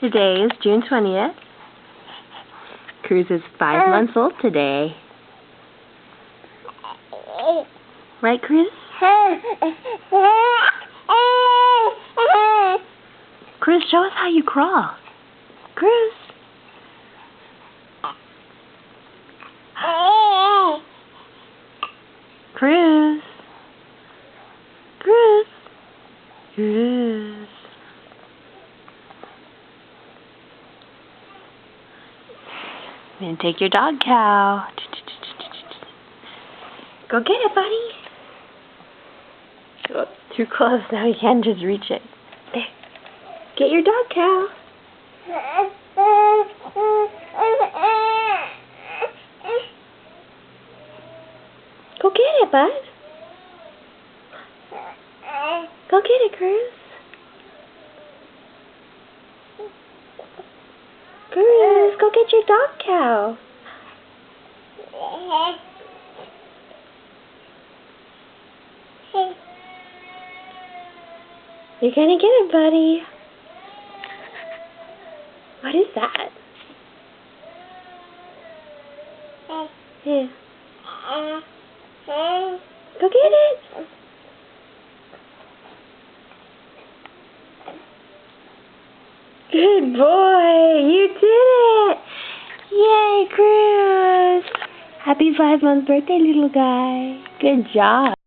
Today is June 20th. Cruz is 5 months old today. Right, Cruz? Cruz, show us how you crawl. Cruz. Cruz. Cruz. Cruz. And take your dog cow. Go get it, buddy. Oh, too close now. You can't just reach it. There. Get your dog cow. Go get it, bud. Go get it, Cruz. Cruz, go get your dog cow. You're gonna get it, buddy. What is that? Yeah. Go get it. Good boy. You did it. Yay, Cruz. Happy 5-month birthday, little guy. Good job.